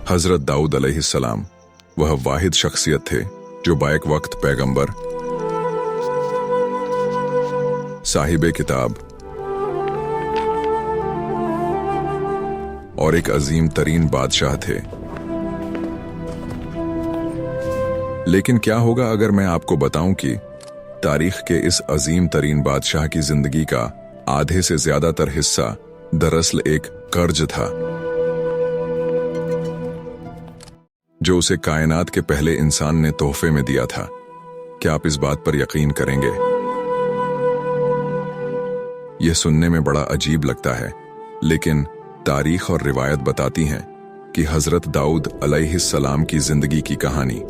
हजरत दाऊद अलैहिस्सलाम वह वाहिद शख्सियत थे जो बैक वक्त पैगंबर, साहिबे किताब और एक अजीम तरीन बादशाह थे। लेकिन क्या होगा अगर मैं आपको बताऊं कि तारीख के इस अजीम तरीन बादशाह की जिंदगी का आधे से ज्यादातर हिस्सा दरअसल एक कर्ज था जो उसे कायनात के पहले इंसान ने तोहफे में दिया था। क्या आप इस बात पर यकीन करेंगे? यह सुनने में बड़ा अजीब लगता है, लेकिन तारीख और रिवायत बताती हैं कि हजरत दाऊद अलैहिस्सलाम की जिंदगी की कहानी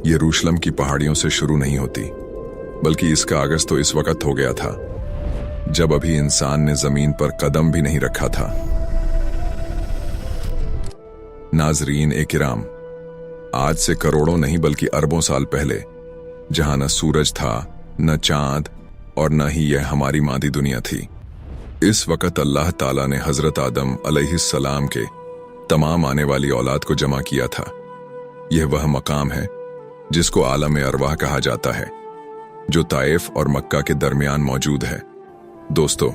यरूशलेम की पहाड़ियों से शुरू नहीं होती, बल्कि इसका आगाज तो इस वक्त हो गया था जब अभी इंसान ने जमीन पर कदम भी नहीं रखा था। नाजरीन ए किराम, आज से करोड़ों नहीं बल्कि अरबों साल पहले, जहां न सूरज था, न चांद और न ही यह हमारी मादी दुनिया थी, इस वक्त अल्लाह ताला ने हजरत आदम अलैहिस्सलाम के तमाम आने वाली औलाद को जमा किया था। यह वह मकाम है जिसको आलम अरवाह कहा जाता है, जो ताइफ और मक्का के दरमियान मौजूद है। दोस्तों,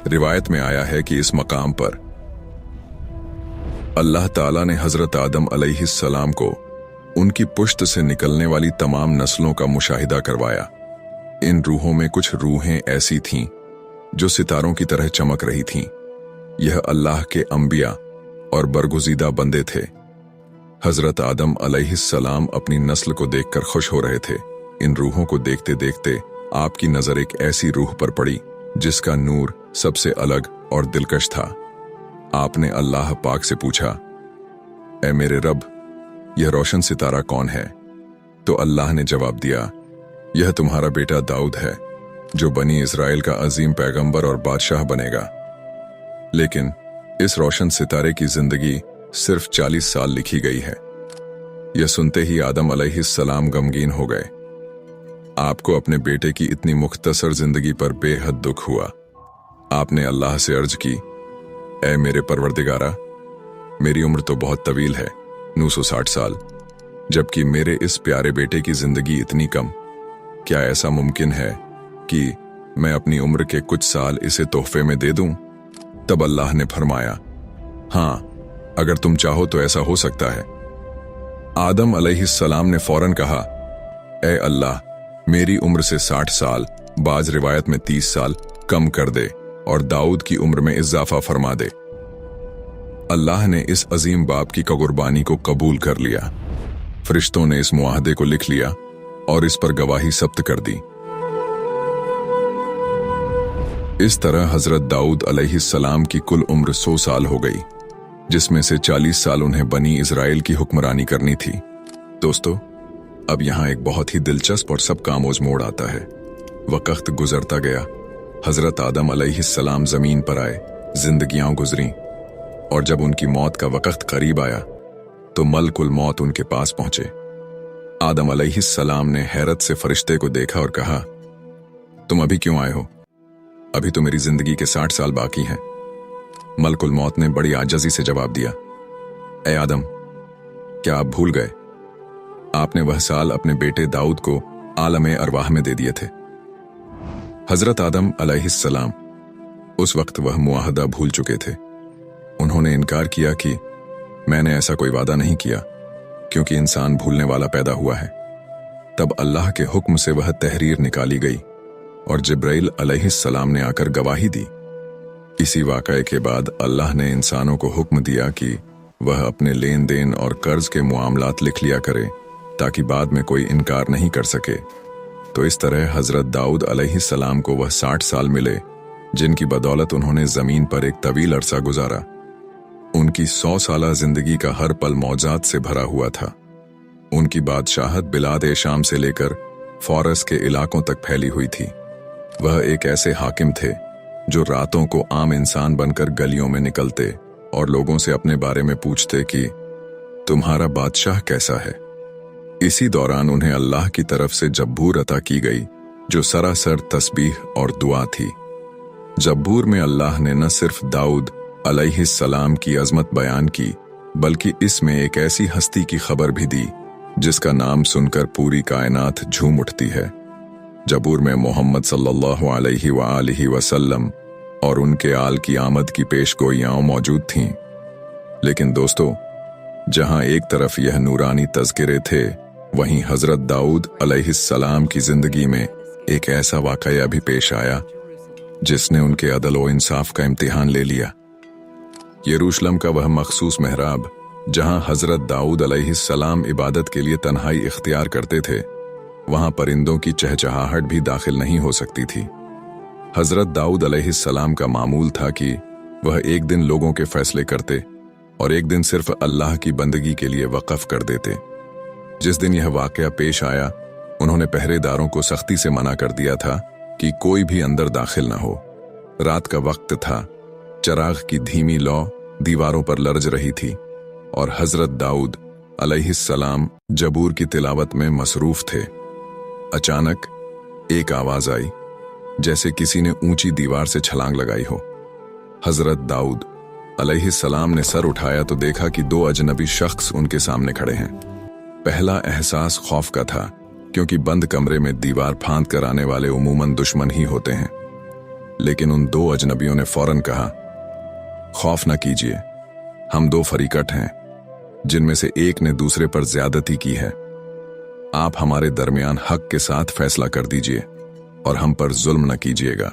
रिवायत में आया है कि इस मकाम पर अल्लाह ताला ने हजरत आदम अलैहिस्सलाम को उनकी पुश्त से निकलने वाली तमाम नस्लों का मुशाहिदा करवाया। इन रूहों में कुछ रूहें ऐसी थीं जो सितारों की तरह चमक रही थीं। यह अल्लाह के अंबिया और बरगुज़ीदा बंदे थे। हजरत आदम अलैहिस्सलाम अपनी नस्ल को देखकर खुश हो रहे थे। इन रूहों को देखते देखते आपकी नजर एक ऐसी रूह पर पड़ी जिसका नूर सबसे अलग और दिलकश था। आपने अल्लाह पाक से पूछा, ऐ मेरे रब, यह रोशन सितारा कौन है? तो अल्लाह ने जवाब दिया, यह तुम्हारा बेटा दाऊद है, जो बनी इस्राएल का अजीम पैगंबर और बादशाह बनेगा। लेकिन इस रोशन सितारे की जिंदगी सिर्फ 40 साल लिखी गई है। यह सुनते ही आदम अलैहिस्सलाम गमगीन हो गए। आपको अपने बेटे की इतनी मुख्तसर जिंदगी पर बेहद दुख हुआ। आपने अल्लाह से अर्ज की, ऐ मेरे परवरदिगारा, मेरी उम्र तो बहुत तवील है, 960 साल, जबकि मेरे इस प्यारे बेटे की जिंदगी इतनी कम। क्या ऐसा मुमकिन है कि मैं अपनी उम्र के कुछ साल इसे तोहफे में दे दूं? तब अल्लाह ने फरमाया, हाँ, अगर तुम चाहो तो ऐसा हो सकता है। आदम अलैहिस्सलाम ने फौरन कहा, ऐ अल्लाह, मेरी उम्र से 60 साल, बाज रिवायत में 30 साल कम कर दे और दाऊद की उम्र में इजाफा फरमा दे। अल्लाह ने इस अजीम बाप की कुर्बानी को कबूल कर लिया। फरिश्तों ने इस मुआहदे को लिख लिया और इस पर गवाही सब्त कर दी। इस तरह हजरत दाऊद अलैहिस्सलाम की कुल उम्र 100 साल हो गई, जिसमें से 40 साल उन्हें बनी इजराइल की हुक्मरानी करनी थी। दोस्तों, अब यहां एक बहुत ही दिलचस्प और सबका आमोज मोड़ आता है। वक्त गुजरता गया, हजरत आदम अलैहिस्सलाम जमीन पर आए, जिंदगियां गुजरी, और जब उनकी मौत का वक्त करीब आया तो मलकुल मौत उनके पास पहुंचे। आदम अलैहिस्सलाम ने हैरत से फरिश्ते को देखा और कहा, तुम अभी क्यों आए हो? अभी तो मेरी जिंदगी के 60 साल बाकी हैं। मलकुल मौत ने बड़ी आजजी से जवाब दिया, ऐ आदम, क्या आप भूल गए? आपने वह साल अपने बेटे दाऊद को आलम अरवाह में दे दिए थे। हजरत आदम अलैहिस्सलाम उस वक्त वह मुआहदा भूल चुके थे। उन्होंने इनकार किया कि मैंने ऐसा कोई वादा नहीं किया, क्योंकि इंसान भूलने वाला पैदा हुआ है। तब अल्लाह के हुक्म से वह तहरीर निकाली गई और जिब्राइल अलैहिस्सलाम ने आकर गवाही दी। इसी वाक़ये के बाद अल्लाह ने इंसानों को हुक्म दिया कि वह अपने लेन देन और कर्ज के मामलात लिख लिया करे, ताकि बाद में कोई इनकार नहीं कर सके। तो इस तरह हजरत दाऊद अलैहिस्सलाम को वह 60 साल मिले, जिनकी बदौलत उन्होंने जमीन पर एक तवील अरसा गुजारा। उनकी 100 साला जिंदगी का हर पल मौजात से भरा हुआ था। उनकी बादशाहत बिलाद शाम से लेकर फौरस के इलाकों तक फैली हुई थी। वह एक ऐसे हाकिम थे जो रातों को आम इंसान बनकर गलियों में निकलते और लोगों से अपने बारे में पूछते कि तुम्हारा बादशाह कैसा है। इसी दौरान उन्हें अल्लाह की तरफ से जब्बूर अता की गई, जो सरासर तस्बीह और दुआ थी। जब्बूर में अल्लाह ने न सिर्फ दाऊद अलैहिस्सलाम की अजमत बयान की, बल्कि इसमें एक ऐसी हस्ती की खबर भी दी जिसका नाम सुनकर पूरी कायनात झूम उठती है। जबूर में मोहम्मद सल्लल्लाहु अलैहि वसल्लम और उनके आल की आमद की पेशगोइयां मौजूद थीं। लेकिन दोस्तों, जहां एक तरफ यह नूरानी तज़किरे थे, वहीं हजरत दाऊद अलैहिस्सलाम की जिंदगी में एक ऐसा वाकया भी पेश आया जिसने उनके अदल व इंसाफ का इम्तिहान ले लिया। यरूशलेम का वह मखसूस महराब जहां हजरत दाऊद अलैहिस्सलाम इबादत के लिए तन्हाई इख्तियार करते थे, वहां परिंदों की चहचहाहट भी दाखिल नहीं हो सकती थी। हजरत दाऊद अलैहिस्सलाम का मामूल था कि वह एक दिन लोगों के फैसले करते और एक दिन सिर्फ अल्लाह की बंदगी के लिए वक़फ़ कर देते। जिस दिन यह वाकया पेश आया, उन्होंने पहरेदारों को सख्ती से मना कर दिया था कि कोई भी अंदर दाखिल न हो। रात का वक्त था, चराग की धीमी लौ दीवारों पर लरज रही थी और हजरत दाऊद अलैहिस्सलाम जबूर की तिलावत में मसरूफ थे। अचानक एक आवाज आई, जैसे किसी ने ऊंची दीवार से छलांग लगाई हो। हजरत दाऊद अलैहिस्सलाम ने सर उठाया तो देखा कि दो अजनबी शख्स उनके सामने खड़े हैं। पहला एहसास खौफ का था, क्योंकि बंद कमरे में दीवार फांद कर आने वाले उमूमन दुश्मन ही होते हैं। लेकिन उन दो अजनबियों ने फौरन कहा, खौफ न कीजिए, हम दो फरीकट हैं जिनमें से एक ने दूसरे पर ज्यादती की है। आप हमारे दरमियान हक के साथ फैसला कर दीजिए और हम पर जुल्म न कीजिएगा।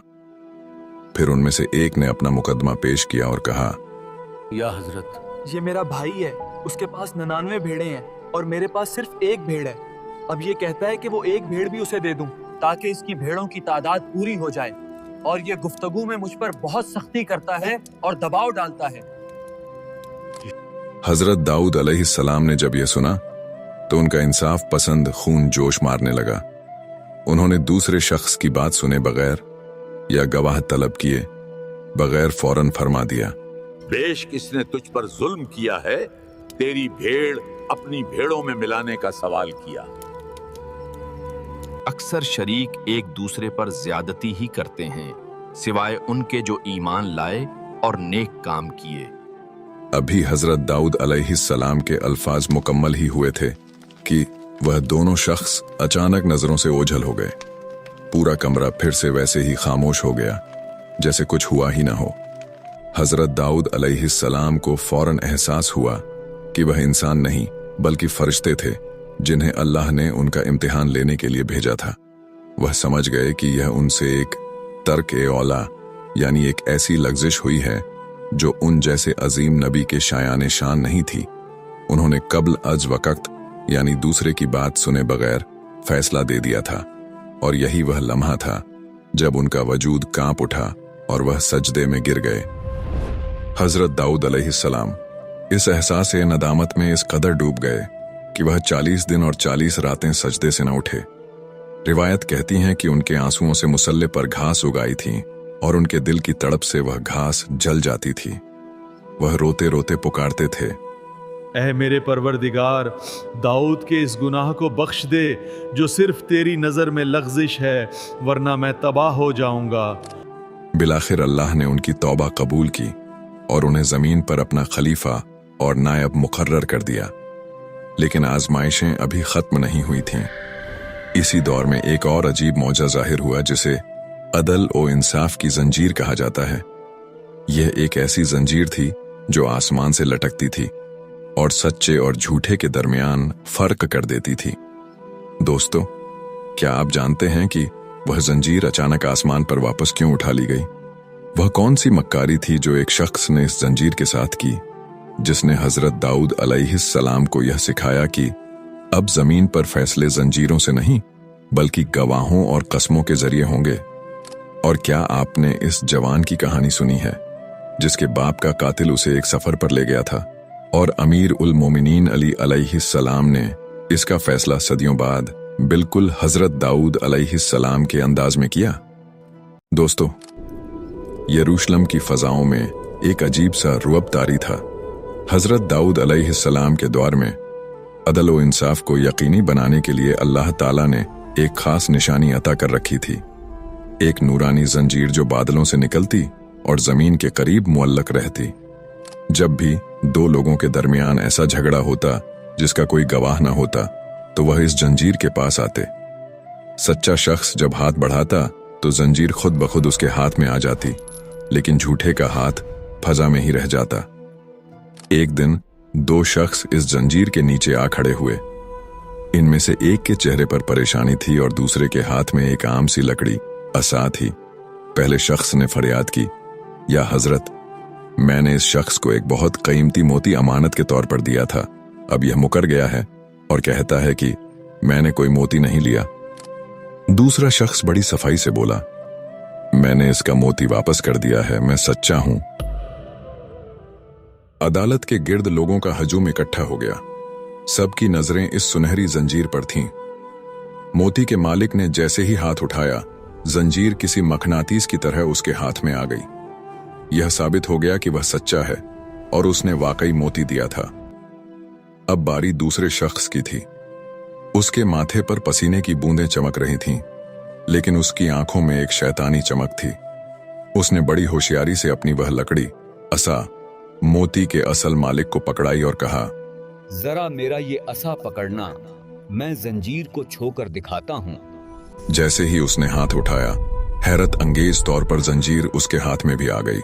फिर उनमें से एक ने अपना मुकदमा पेश किया और कहा, या हजरत, ये मेरा भाई है, उसके पास 99 भेड़ें हैं और मेरे पास सिर्फ एक भेड़ है। अब ये कहता है कि वो एक भेड़ भी उसे दे दूं ताकि इसकी भेड़ों की तादाद पूरी हो जाए, और ये गुफ्तगू में मुझ पर बहुत सख्ती करता है और दबाव डालता है। हजरत दाऊद अलैहिस्सलाम ने जब यह सुना तो उनका इंसाफ पसंद खून जोश मारने लगा। उन्होंने दूसरे शख्स की बात सुने बगैर या गवाह तलब किए बगैर फौरन फरमा दिया, बेशक इसने तुझ पर जुल्म किया है, तेरी भेड़ अपनी भेड़ों में मिलाने का सवाल किया। अक्सर शरीक एक दूसरे पर ज्यादती ही करते हैं, सिवाय उनके जो ईमान लाए और नेक काम किए। अभी हजरत दाऊद अलैहिस्सलाम के अल्फाज मुकम्मल ही हुए थे कि वह दोनों शख्स अचानक नजरों से ओझल हो गए। पूरा कमरा फिर से वैसे ही खामोश हो गया जैसे कुछ हुआ ही ना हो। हजरत दाऊद अलैहिस्सलाम को फौरन एहसास हुआ कि वह इंसान नहीं बल्कि फरिश्ते थे जिन्हें अल्लाह ने उनका इम्तिहान लेने के लिए भेजा था। वह समझ गए कि यह उनसे एक तर्क-ए-औला यानी एक ऐसी लग़ज़िश हुई है जो उन जैसे अजीम नबी के शायान शान नहीं थी। उन्होंने कब्ल अज वक़्त यानी दूसरे की बात सुने बगैर फैसला दे दिया था, और यही वह लम्हा था जब उनका वजूद कांप उठा और वह सजदे में गिर गए। हजरत दाऊद अलैहिस्सलाम इस एहसास नदामत में इस कदर डूब गए कि वह 40 दिन और 40 रातें सजदे से न उठे। रिवायत कहती हैं कि उनके आंसुओं से मुसल्ले पर घास उगाई थी और उनके दिल की तड़प से वह घास जल जाती थी। वह रोते रोते पुकारते थे, ऐ मेरे परवरदिगार, दाऊद के इस गुनाह को बख्श दे जो सिर्फ तेरी नजर में लग़ज़िश है, वरना मैं तबाह हो जाऊंगा। बिलाखिर अल्लाह ने उनकी तौबा कबूल की और उन्हें जमीन पर अपना खलीफा और नायब मुकर्रर कर दिया। लेकिन आजमाइशें अभी खत्म नहीं हुई थीं। इसी दौर में एक और अजीब मौजा जाहिर हुआ जिसे अदल ओ इंसाफ की जंजीर कहा जाता है। यह एक ऐसी जंजीर थी जो आसमान से लटकती थी और सच्चे और झूठे के दरमियान फर्क कर देती थी। दोस्तों, क्या आप जानते हैं कि वह जंजीर अचानक आसमान पर वापस क्यों उठा ली गई? वह कौन सी मक्कारी थी जो एक शख्स ने इस जंजीर के साथ की, जिसने हजरत दाऊद अलैहिस्सलाम को यह सिखाया कि अब जमीन पर फैसले जंजीरों से नहीं बल्कि गवाहों और कस्मों के जरिए होंगे? और क्या आपने इस जवान की कहानी सुनी है जिसके बाप का कातिल उसे एक सफर पर ले गया था और अमीर उल मोमिनीन अली अलैहिस्सलाम ने इसका फैसला सदियों बाद बिल्कुल हजरत दाऊद अलैहिस्सलाम के अंदाज में किया? दोस्तों, यरूशलेम की फजाओं में एक अजीब सा रुअब तारी था। हजरत दाऊद अलैहिस्सलाम के दौर में अदल व इंसाफ को यकीनी बनाने के लिए अल्लाह ताला ने एक खास निशानी अता कर रखी थी। एक नूरानी जंजीर जो बादलों से निकलती और जमीन के करीब मुअल्लक रहती। जब भी दो लोगों के दरमियान ऐसा झगड़ा होता जिसका कोई गवाह न होता तो वह इस जंजीर के पास आते। सच्चा शख्स जब हाथ बढ़ाता तो जंजीर खुद ब खुद उसके हाथ में आ जाती, लेकिन झूठे का हाथ फजा में ही रह जाता। एक दिन दो शख्स इस जंजीर के नीचे आ खड़े हुए। इनमें से एक के चेहरे पर परेशानी थी और दूसरे के हाथ में एक आम सी लकड़ी असा थी। पहले शख्स ने फरियाद की, या हजरत, मैंने इस शख्स को एक बहुत कीमती मोती अमानत के तौर पर दिया था। अब यह मुकर गया है और कहता है कि मैंने कोई मोती नहीं लिया। दूसरा शख्स बड़ी सफाई से बोला, मैंने इसका मोती वापस कर दिया है, मैं सच्चा हूं। अदालत के गिर्द लोगों का हजूम इकट्ठा हो गया। सबकी नजरें इस सुनहरी जंजीर पर थीं। मोती के मालिक ने जैसे ही हाथ उठाया, जंजीर किसी मखनातीस की तरह उसके हाथ में आ गई। यह साबित हो गया कि वह सच्चा है और उसने वाकई मोती दिया था। अब बारी दूसरे शख्स की थी। उसके माथे पर पसीने की बूंदें चमक रही थीं, लेकिन उसकी आंखों में एक शैतानी चमक थी। उसने बड़ी होशियारी से अपनी वह लकड़ी असा मोती के असल मालिक को पकड़ाई और कहा, जरा मेरा ये असा पकड़ना, मैं जंजीर को छोकर दिखाता हूँ। जैसे ही उसने हाथ उठाया, हैरत अंगेज तौर पर जंजीर उसके हाथ में भी आ गई।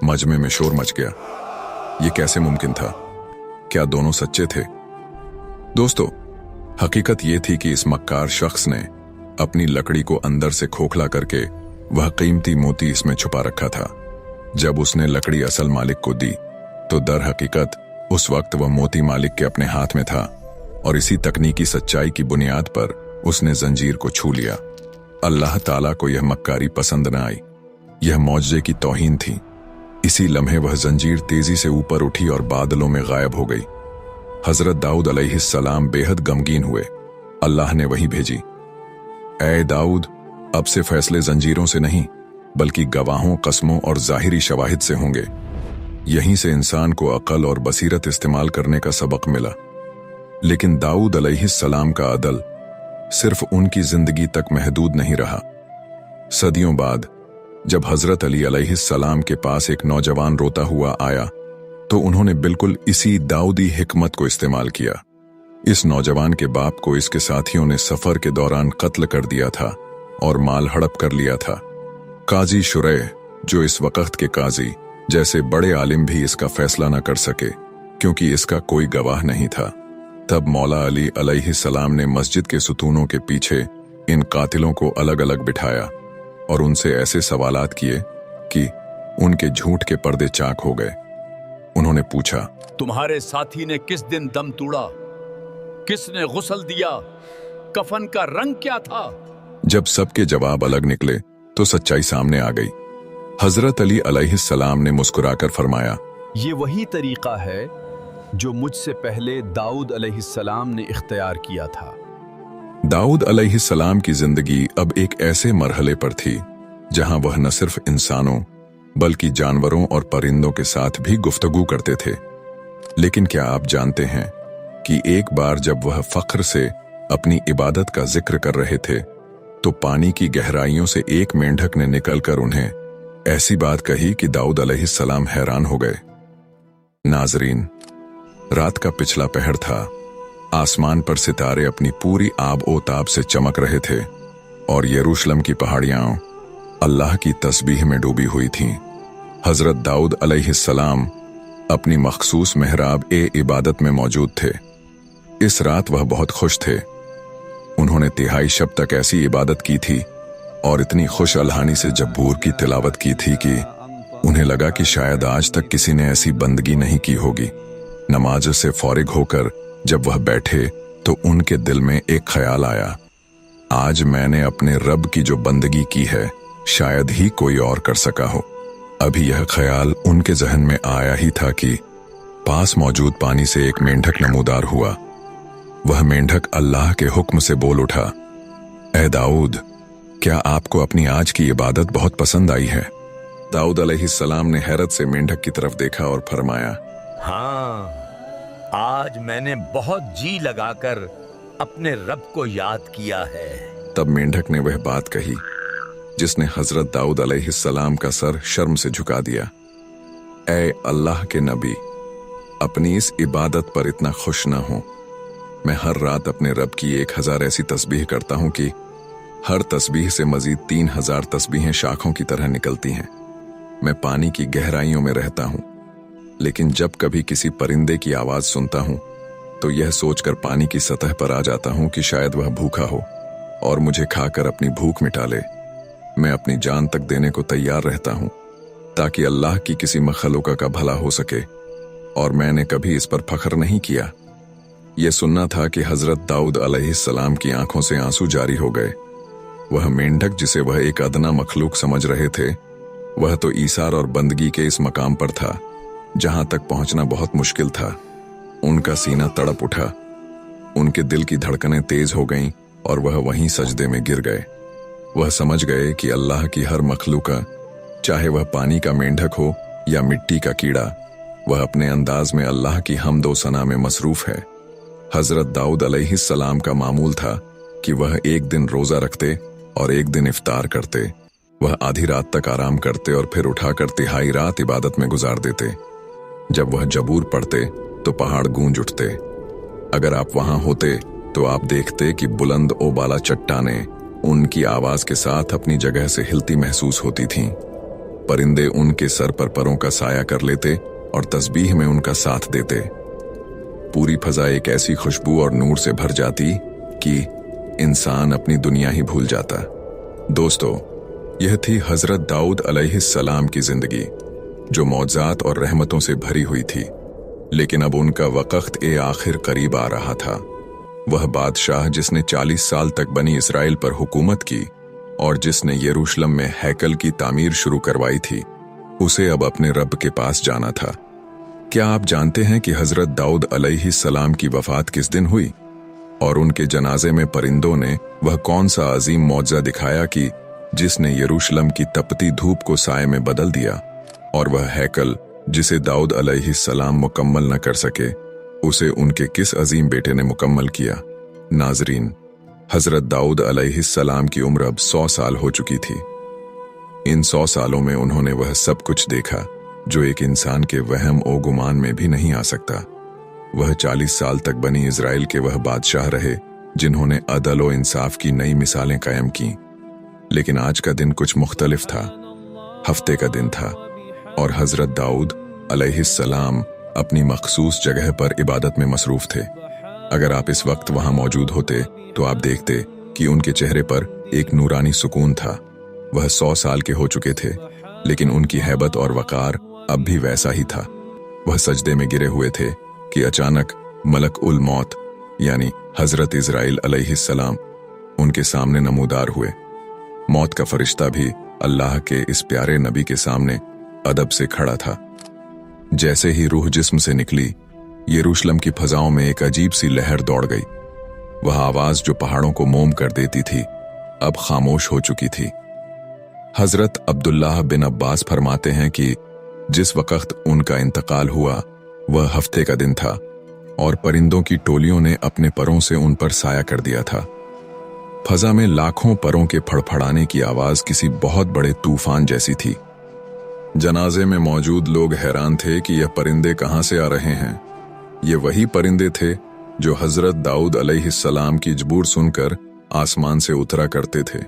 मजमे में शोर मच गया। ये कैसे मुमकिन था? क्या दोनों सच्चे थे? दोस्तों, हकीकत ये थी कि इस मक्कार शख्स ने अपनी लकड़ी को अंदर से खोखला करके वह कीमती मोती इसमें छुपा रखा था। जब उसने लकड़ी असल मालिक को दी तो दर हकीकत उस वक्त वह मोती मालिक के अपने हाथ में था और इसी तकनीकी सच्चाई की बुनियाद पर उसने जंजीर को छू लिया। अल्लाह ताला को यह मक्कारी पसंद न आई। यह मौजज़े की तौहीन थी। इसी लम्हे वह जंजीर तेजी से ऊपर उठी और बादलों में गायब हो गई। हजरत दाऊद अलैहिस्सलाम बेहद गमगीन हुए। अल्लाह ने वही भेजी, ऐ दाऊद, अब से फैसले जंजीरों से नहीं बल्कि गवाहों, कस्मों और जाहिरी शवाहिद से होंगे। यहीं से इंसान को अकल और बसीरत इस्तेमाल करने का सबक मिला। लेकिन दाऊद अलैहिस्सलाम का अदल सिर्फ उनकी जिंदगी तक महदूद नहीं रहा। सदियों बाद जब हजरत अली अलैहिस्सलाम के पास एक नौजवान रोता हुआ आया तो उन्होंने बिल्कुल इसी दाऊदी हिकमत को इस्तेमाल किया। इस नौजवान के बाप को इसके साथियों ने सफर के दौरान कत्ल कर दिया था और माल हड़प कर लिया था। काजी शुरैह, जो इस वक्त के काजी जैसे बड़े आलिम भी इसका फैसला न कर सके क्योंकि इसका कोई गवाह नहीं था। तब मौला अली अलैहिस्सलाम ने मस्जिद के सुतूनों के पीछे इन कातिलों को अलग अलग बिठाया और उनसे ऐसे सवालात किए कि उनके झूठ के पर्दे चाक हो गए। उन्होंने पूछा, तुम्हारे साथी ने किस दिन दम तोड़ा? किसने गुस्ल दिया? कफन का रंग क्या था? जब सबके जवाब अलग निकले तो सच्चाई सामने आ गई। हजरत अली अलैहिस्सलाम ने मुस्कुराकर फरमाया, ये वही तरीका है जो मुझसे पहले दाऊद अलैहिस्सलाम ने इख्तियार किया था। दाऊद अलैहिस्सलाम की जिंदगी अब एक ऐसे मरहले पर थी जहां वह न सिर्फ इंसानों बल्कि जानवरों और परिंदों के साथ भी गुफ्तगू करते थे। लेकिन क्या आप जानते हैं कि एक बार जब वह फख्र से अपनी इबादत का जिक्र कर रहे थे तो पानी की गहराइयों से एक मेंढक ने निकलकर उन्हें ऐसी बात कही कि दाऊद अलैहिस्सलाम हैरान हो गए। नाजरीन, रात का पिछला पहर था। आसमान पर सितारे अपनी पूरी आब ओ ताब से चमक रहे थे और यरूशलेम की पहाड़ियां अल्लाह की तस्बीह में डूबी हुई थीं। हजरत दाऊद अलैहिस्सलाम अपनी मखसूस मेहराब ए इबादत में मौजूद थे। इस रात वह बहुत खुश थे। उन्होंने तिहाई शब तक ऐसी इबादत की थी और इतनी खुश अलहानी से जब्बूर की तिलावत की थी कि उन्हें लगा कि शायद आज तक किसी ने ऐसी बंदगी नहीं की होगी। नमाज से फौरिग होकर जब वह बैठे तो उनके दिल में एक ख्याल आया, आज मैंने अपने रब की जो बंदगी की है शायद ही कोई और कर सका हो। अभी यह ख्याल उनके जहन में आया ही था कि पास मौजूद पानी से एक मेंढक नमूदार हुआ। वह मेंढक अल्लाह के हुक्म से बोल उठा, ऐ दाऊद, क्या आपको अपनी आज की इबादत बहुत पसंद आई है? दाऊद अलैहिस्सलाम ने हैरत से मेंढक की तरफ देखा और फरमाया, हाँ, आज मैंने बहुत जी लगाकर अपने रब को याद किया है। तब मेंढक ने वह बात कही जिसने हजरत दाऊद अलैहिस्सलाम का सर शर्म से झुका दिया। ए अल्लाह के नबी, अपनी इस इबादत पर इतना खुश न हो। मैं हर रात अपने रब की 1000 ऐसी तस्बीह करता हूं कि हर तस्बीह से मजीद 3000 तस्बीहें शाखों की तरह निकलती हैं। मैं पानी की गहराइयों में रहता हूं, लेकिन जब कभी किसी परिंदे की आवाज सुनता हूं तो यह सोचकर पानी की सतह पर आ जाता हूं कि शायद वह भूखा हो और मुझे खाकर अपनी भूख मिटा ले। मैं अपनी जान तक देने को तैयार रहता हूं ताकि अल्लाह की किसी मखलूका का भला हो सके, और मैंने कभी इस पर फख्र नहीं किया। यह सुनना था कि हजरत दाऊद अलैहिस्सलाम की आंखों से आंसू जारी हो गए। वह मेंढक जिसे वह एक अदना मखलूक समझ रहे थे, वह तो ईसार और बंदगी के इस मकाम पर था जहां तक पहुंचना बहुत मुश्किल था। उनका सीना तड़प उठा, उनके दिल की धड़कनें तेज हो गईं और वह वहीं सजदे में गिर गए। वह समझ गए कि अल्लाह की हर मखलूका, चाहे वह पानी का मेंढक हो या मिट्टी का कीड़ा, वह अपने अंदाज में अल्लाह की हमद व सना में मसरूफ है। हजरत दाऊद अलैहिस्सलाम का मामूल था कि वह एक दिन रोजा रखते और एक दिन इफ्तार करते। वह आधी रात तक आराम करते और फिर उठाकर तिहाई रात इबादत में गुजार देते। जब वह जबूर पढ़ते तो पहाड़ गूंज उठते। अगर आप वहां होते तो आप देखते कि बुलंद ओ बाला चट्टानें उनकी आवाज के साथ अपनी जगह से हिलती महसूस होती थीं। परिंदे उनके सर पर परों का साया कर लेते और तस्बीह में उनका साथ देते। पूरी फजा एक ऐसी खुशबू और नूर से भर जाती कि इंसान अपनी दुनिया ही भूल जाता। दोस्तों, यह थी हजरत दाऊद अलैहिस्सलाम की जिंदगी, जो मौजज़ात और रहमतों से भरी हुई थी। लेकिन अब उनका वक्त आखिर करीब आ रहा था। वह बादशाह जिसने 40 साल तक बनी इसराइल पर हुकूमत की और जिसने यरूशलेम में हैकल की तामीर शुरू करवाई थी, उसे अब अपने रब के पास जाना था। क्या आप जानते हैं कि हजरत दाऊद अलैहिस्सलाम की वफात किस दिन हुई? और उनके जनाजे में परिंदों ने वह कौन सा अजीम मौजज़ा दिखाया कि जिसने यरूशलेम की तपती धूप को साए में बदल दिया? और वह हैकल जिसे दाऊद अलैहिस्सलाम मुकम्मल न कर सके, उसे उनके किस अजीम बेटे ने मुकम्मल किया? नाजरीन, हजरत दाऊद अलैहिस्सलाम की उम्र अब 100 साल हो चुकी थी। इन 100 सालों में उन्होंने वह सब कुछ देखा जो एक इंसान के वहम ओ गुमान में भी नहीं आ सकता। वह 40 साल तक बनी इजराइल के वह बादशाह रहे जिन्होंने अदल व इंसाफ की नई मिसालें कायम की। लेकिन आज का दिन कुछ मुख्तलिफ था। हफ्ते का दिन था और हजरत दाऊद अलैहिस्सलाम अपनी मखसूस जगह पर इबादत में मसरूफ थे। अगर आप इस वक्त वहां मौजूद होते तो आप देखते कि उनके चेहरे पर एक नूरानी सुकून था। वह 100 साल के हो चुके थे, लेकिन उनकी हैबत और वकार अब भी वैसा ही था। वह सजदे में गिरे हुए थे कि अचानक मलक उल मौत यानी हजरत इजराइल अलैहिस्सलाम उनके सामने नमूदार हुए। मौत का फरिश्ता भी अल्लाह के इस प्यारे नबी के सामने अदब से खड़ा था। जैसे ही रूह जिस्म से निकली, यरूशलेम की फजाओं में एक अजीब सी लहर दौड़ गई। वह आवाज जो पहाड़ों को मोम कर देती थी, अब खामोश हो चुकी थी। हजरत अब्दुल्लाह बिन अब्बास फरमाते हैं कि जिस वक्त उनका इंतकाल हुआ वह हफ्ते का दिन था और परिंदों की टोलियों ने अपने परों से उन पर साया कर दिया था। फजा में लाखों परों के फड़फड़ाने की आवाज किसी बहुत बड़े तूफान जैसी थी। जनाजे में मौजूद लोग हैरान थे कि यह परिंदे कहां से आ रहे हैं। ये वही परिंदे थे जो हजरत दाऊद अलैहिस्सलाम की जबूर सुनकर आसमान से उतरा करते थे।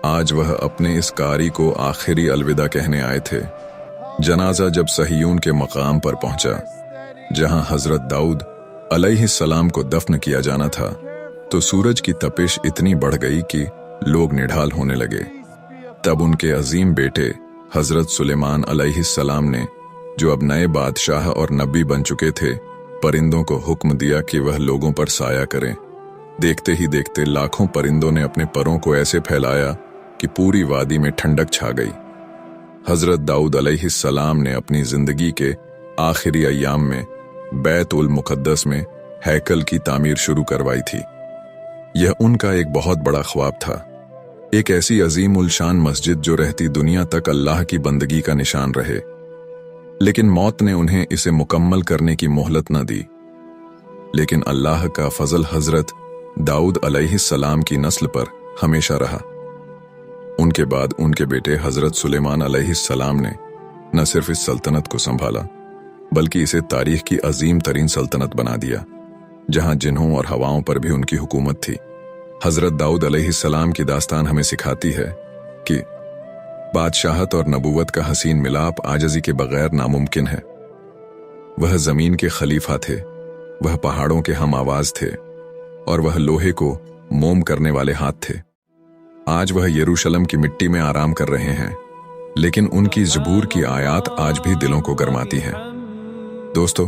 आज वह अपने इस कारी को आखिरी अलविदा कहने आए थे। जनाजा जब सहीयून के मकाम पर पहुंचा, जहां हजरत दाऊद अलैहिस्सलाम को दफन किया जाना था, तो सूरज की तपिश इतनी बढ़ गई कि लोग निढाल होने लगे। तब उनके अजीम बेटे हजरत सुलेमान अलैहिस्सलाम ने, जो अब नए बादशाह और नबी बन चुके थे, परिंदों को हुक्म दिया कि वह लोगों पर साया करें। देखते ही देखते लाखों परिंदों ने अपने परों को ऐसे फैलाया कि पूरी वादी में ठंडक छा गई। हजरत दाऊद अलैहिस्सलाम ने अपनी जिंदगी के आखिरी अय्याम में बैत उल मुकद्दस में हैकल की तामीर शुरू करवाई थी। यह उनका एक बहुत बड़ा ख्वाब था, एक ऐसी अजीम उल शान मस्जिद जो रहती दुनिया तक अल्लाह की बंदगी का निशान रहे। लेकिन मौत ने उन्हें इसे मुकम्मल करने की मोहलत न दी। लेकिन अल्लाह का फजल हजरत दाऊद अलैहिस्सलाम की नस्ल पर हमेशा रहा। उनके बाद उनके बेटे हजरत सुलेमान अलैहिस्सलाम ने न सिर्फ इस सल्तनत को संभाला बल्कि इसे तारीख की अजीम तरीन सल्तनत बना दिया, जहां जिन्हों और हवाओं पर भी उनकी हुकूमत थी। हजरत दाऊद अलैहिस्सलाम की दास्तान हमें सिखाती है कि बादशाहत और नबूवत का हसीन मिलाप आजजी के बगैर नामुमकिन है। वह जमीन के खलीफा थे, वह पहाड़ों के हम आवाज थे, और वह लोहे को मोम करने वाले हाथ थे। आज वह यरूशलेम की मिट्टी में आराम कर रहे हैं, लेकिन उनकी ज़बूर की आयात आज भी दिलों को गरमाती हैं। दोस्तों,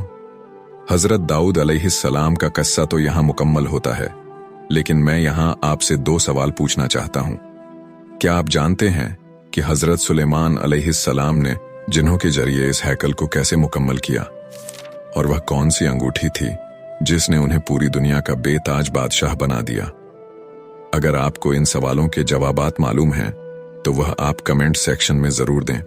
हजरत दाऊद अलैहिस्सलाम का किस्सा तो यहां मुकम्मल होता है, लेकिन मैं यहां आपसे 2 सवाल पूछना चाहता हूं। क्या आप जानते हैं कि हजरत सुलेमान अलैहिस्सलाम ने जिन्हों के जरिए इस हैकल को कैसे मुकम्मल किया, और वह कौन सी अंगूठी थी जिसने उन्हें पूरी दुनिया का बेताज बादशाह बना दिया? अगर आपको इन सवालों के जवाबात मालूम हैं तो वह आप कमेंट सेक्शन में जरूर दें।